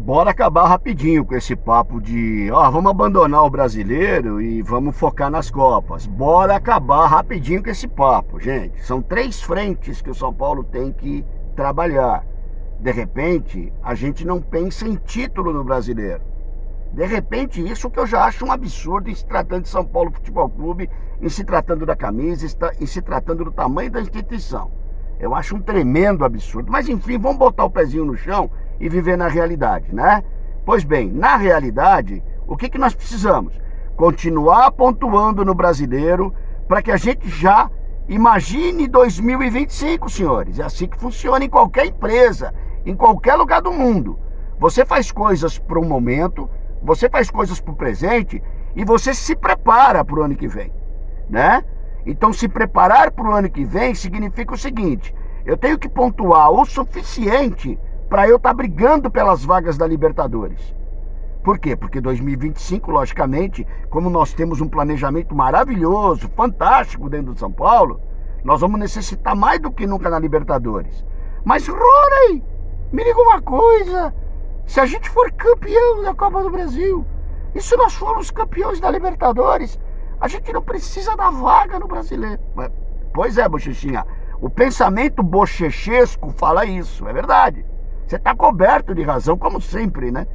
Bora acabar rapidinho com esse papo de, vamos abandonar o brasileiro e vamos focar nas Copas. Bora acabar rapidinho com esse papo, gente. São 3 frentes que o São Paulo tem que trabalhar. De repente, a gente não pensa em título no brasileiro. De repente, isso que eu já acho um absurdo em se tratando de São Paulo Futebol Clube, em se tratando da camisa, em se tratando do tamanho da instituição. Eu acho um tremendo absurdo. Mas enfim, vamos botar o pezinho no chão e viver na realidade, né? Pois bem, na realidade, o que nós precisamos? Continuar pontuando no brasileiro para que a gente já imagine 2025, senhores. É assim que funciona em qualquer empresa, em qualquer lugar do mundo. Você faz coisas para o momento, você faz coisas para o presente e você se prepara para o ano que vem, né? Então, se preparar para o ano que vem significa o seguinte: eu tenho que pontuar o suficiente para eu estar brigando pelas vagas da Libertadores. Por quê? Porque 2025, logicamente, como nós temos um planejamento maravilhoso, fantástico dentro do São Paulo, nós vamos necessitar mais do que nunca na Libertadores. Mas, Rony, me diga uma coisa: se a gente for campeão da Copa do Brasil, e se nós formos campeões da Libertadores, a gente não precisa da vaga no brasileiro. Pois é, Bochechinha, o pensamento bochechesco fala isso, é verdade. Você está coberto de razão, como sempre, né?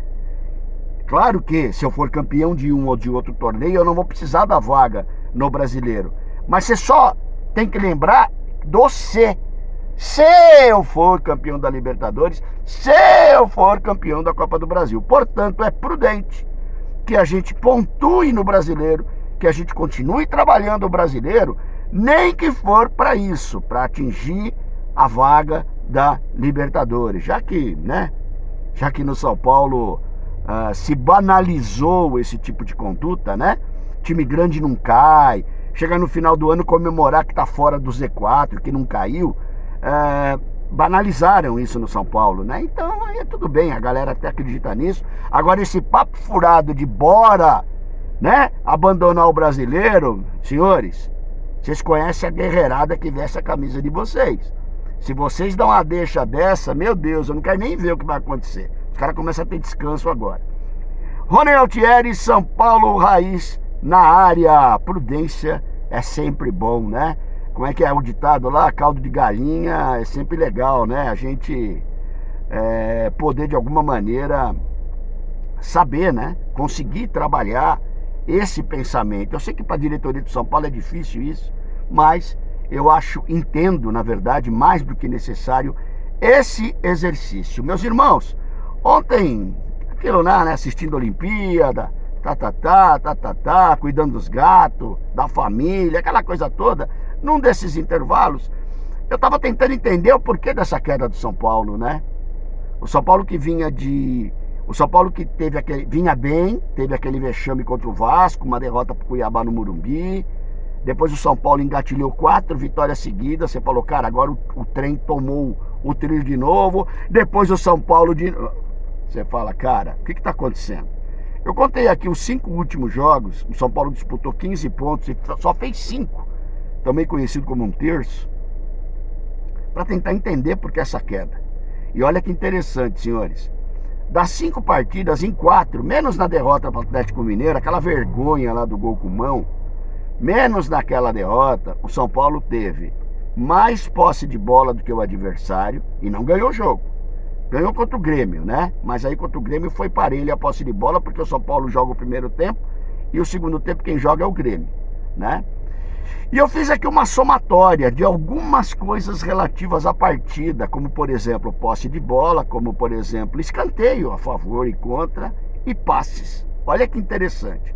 Claro que se eu for campeão de um ou de outro torneio, eu não vou precisar da vaga no brasileiro. Mas você só tem que lembrar do se. Se eu for campeão da Libertadores, se eu for campeão da Copa do Brasil. Portanto, é prudente que a gente pontue no brasileiro, que a gente continue trabalhando o brasileiro, nem que for para isso, para atingir a vaga da Libertadores. Já que no São Paulo se banalizou esse tipo de conduta, né? Time grande não cai, chega no final do ano comemorar que está fora do Z4, que não caiu. Banalizaram isso no São Paulo, né? Então aí tudo bem, a galera até acredita nisso. Agora esse papo furado de bora, né, abandonar o brasileiro, senhores, vocês conhecem a guerreirada que veste a camisa de vocês. Se vocês dão uma deixa dessa, meu Deus, eu não quero nem ver o que vai acontecer. Os caras começam a ter descanso agora. Rony Altieri, São Paulo Raiz na área. Prudência é sempre bom, né? Como é que é o ditado lá? Caldo de galinha é sempre legal, né? A gente poder de alguma maneira saber, né? Conseguir trabalhar esse pensamento. Eu sei que para a diretoria do São Paulo é difícil isso, mas eu entendo, na verdade, mais do que necessário esse exercício. Meus irmãos, ontem, aquilo lá, né? Assistindo a Olimpíada, cuidando dos gatos, da família, aquela coisa toda. Num desses intervalos, eu estava tentando entender o porquê dessa queda do São Paulo, né? O São Paulo que vinha bem, teve aquele vexame contra o Vasco, uma derrota para o Cuiabá no Morumbi. Depois o São Paulo engatilhou 4 vitórias seguidas. Você falou, cara, agora o trem tomou o trilho de novo. Depois o São Paulo Você fala, cara, o que está acontecendo? Eu contei aqui os 5 últimos jogos. O São Paulo disputou 15 pontos e só fez 5. Também conhecido como um terço. Para tentar entender por que essa queda. E olha que interessante, senhores. Das 5 partidas, em 4, menos na derrota para o Atlético Mineiro, aquela vergonha lá do gol com mão, menos naquela derrota, o São Paulo teve mais posse de bola do que o adversário e não ganhou o jogo. Ganhou contra o Grêmio, né? Mas aí contra o Grêmio foi parelho a posse de bola, porque o São Paulo joga o primeiro tempo e o segundo tempo quem joga é o Grêmio, né? E eu fiz aqui uma somatória de algumas coisas relativas à partida, como por exemplo posse de bola, como por exemplo escanteio a favor e contra e passes. Olha que interessante.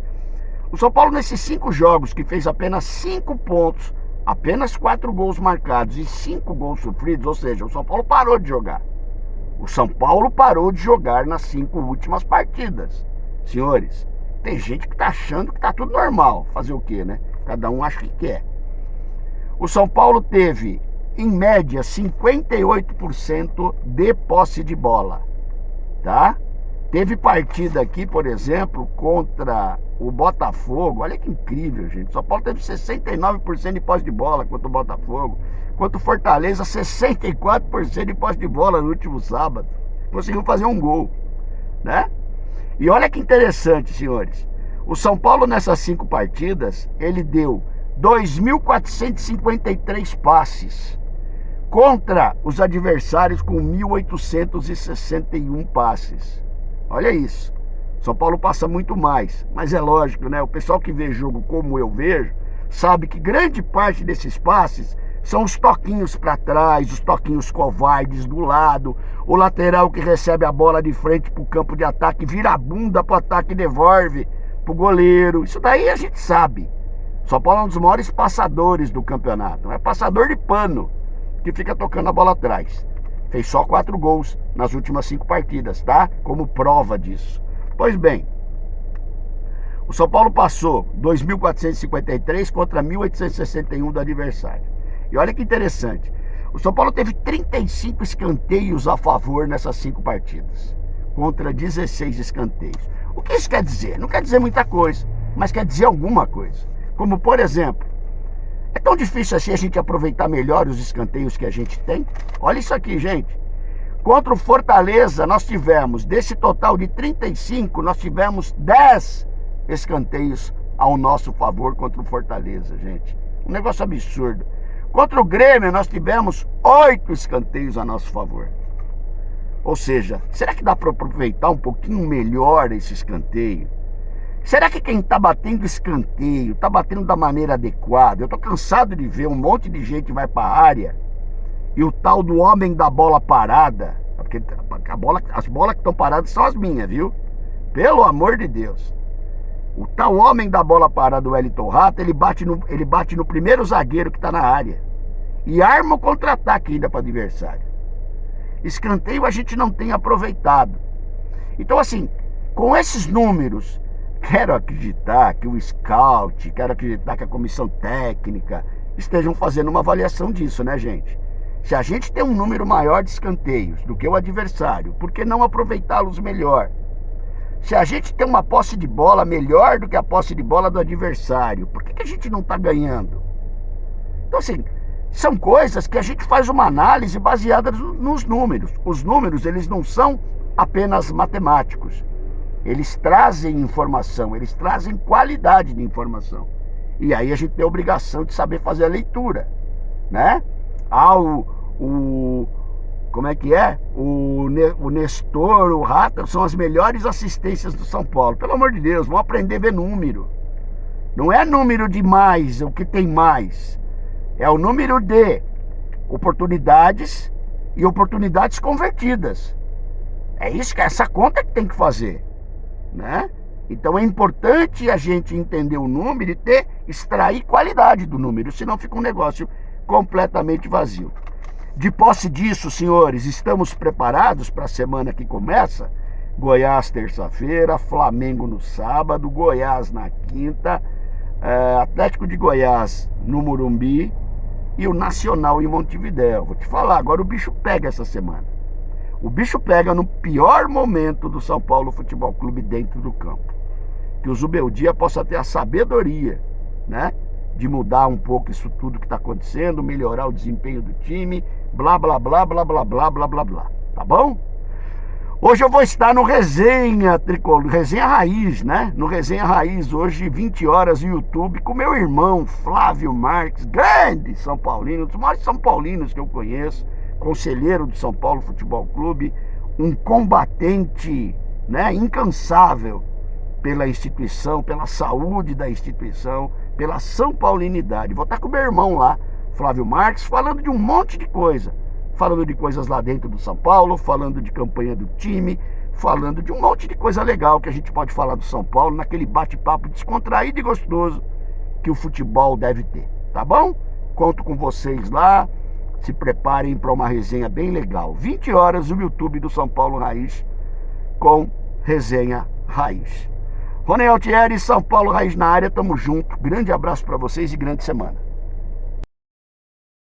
O São Paulo nesses 5 jogos que fez apenas 5 pontos, apenas 4 gols marcados e 5 gols sofridos, ou seja, o São Paulo parou de jogar. O São Paulo parou de jogar nas 5 últimas partidas. Senhores, tem gente que tá achando que tá tudo normal. Fazer o quê, né? Cada um acha que quer. O São Paulo teve, em média, 58% de posse de bola, tá? Teve partida aqui, por exemplo, contra o Botafogo. Olha que incrível, gente. O São Paulo teve 69% de posse de bola contra o Botafogo. Contra o Fortaleza, 64% de posse de bola no último sábado. Conseguiu fazer um gol, né? E olha que interessante, senhores. O São Paulo, nessas 5 partidas, ele deu 2.453 passes contra os adversários com 1.861 passes. Olha isso. São Paulo passa muito mais, mas é lógico, né? O pessoal que vê jogo como eu vejo, sabe que grande parte desses passes são os toquinhos para trás, os toquinhos covardes do lado, o lateral que recebe a bola de frente para o campo de ataque, vira a bunda para o ataque e devolve para o goleiro. Isso daí a gente sabe. São Paulo é um dos maiores passadores do campeonato, é passador de pano, que fica tocando a bola atrás. Fez só 4 gols nas últimas 5 partidas, tá? Como prova disso. Pois bem, o São Paulo passou 2.453 contra 1.861 do adversário. E olha que interessante, o São Paulo teve 35 escanteios a favor nessas 5 partidas, contra 16 escanteios. O que isso quer dizer? Não quer dizer muita coisa, mas quer dizer alguma coisa. Como, por exemplo, é tão difícil assim a gente aproveitar melhor os escanteios que a gente tem? Olha isso aqui, gente. Contra o Fortaleza, nós tivemos, desse total de 35, nós tivemos 10 escanteios ao nosso favor contra o Fortaleza, gente. Um negócio absurdo. Contra o Grêmio, nós tivemos 8 escanteios a nosso favor. Ou seja, será que dá para aproveitar um pouquinho melhor esse escanteio? Será que quem está batendo escanteio está batendo da maneira adequada? Eu estou cansado de ver um monte de gente vai para a área e o tal do homem da bola parada, porque as bolas que estão paradas são as minhas, viu? Pelo amor de Deus. O tal homem da bola parada, o Wellington Rato, ele bate no primeiro zagueiro que está na área e arma o contra-ataque ainda para o adversário. Escanteio a gente não tem aproveitado. Então, assim, com esses números, quero acreditar que o scout, quero acreditar que a comissão técnica estejam fazendo uma avaliação disso, né, gente? Se a gente tem um número maior de escanteios do que o adversário, por que não aproveitá-los melhor? Se a gente tem uma posse de bola melhor do que a posse de bola do adversário, por que a gente não está ganhando? Então, assim, são coisas que a gente faz uma análise baseada nos números. Os números, eles não são apenas matemáticos. Eles trazem informação, eles trazem qualidade de informação. E aí a gente tem a obrigação de saber fazer a leitura, né? Como é que é? O Nestor, o Rata, são as melhores assistências do São Paulo. Pelo amor de Deus, vamos aprender a ver número. Não é número de mais, o que tem mais. É o número de oportunidades e oportunidades convertidas. É isso, essa conta que tem que fazer, né? Então é importante a gente entender o número e extrair qualidade do número, senão fica um negócio completamente vazio. De posse disso, senhores, estamos preparados para a semana que começa? Goiás terça-feira, Flamengo no sábado, Goiás na quinta, Atlético de Goiás no Morumbi e o Nacional em Montevidéu. Vou te falar, agora o bicho pega essa semana. O bicho pega no pior momento do São Paulo Futebol Clube dentro do campo. Que o Zubeldia possa ter a sabedoria, né, de mudar um pouco isso tudo que está acontecendo, melhorar o desempenho do time, blá, blá, blá, blá, blá, blá, blá, blá, blá. Tá bom? Hoje eu vou estar no Resenha Tricolor, Resenha Raiz, né? No Resenha Raiz, hoje, 20 horas, no YouTube, com meu irmão Flávio Marques, grande São Paulino, um dos maiores São Paulinos que eu conheço, conselheiro do São Paulo Futebol Clube, um combatente, né, incansável pela instituição, pela saúde da instituição, pela São Paulinidade. Vou estar com meu irmão lá, Flávio Marques, falando de um monte de coisa. Falando de coisas lá dentro do São Paulo, falando de campanha do time, falando de um monte de coisa legal que a gente pode falar do São Paulo, naquele bate-papo descontraído e gostoso que o futebol deve ter, tá bom? Conto com vocês lá, se preparem para uma resenha bem legal. 20 horas no YouTube do São Paulo Raiz, com Resenha Raiz. Rony Altieri, São Paulo Raiz na área, tamo junto. Grande abraço para vocês e grande semana.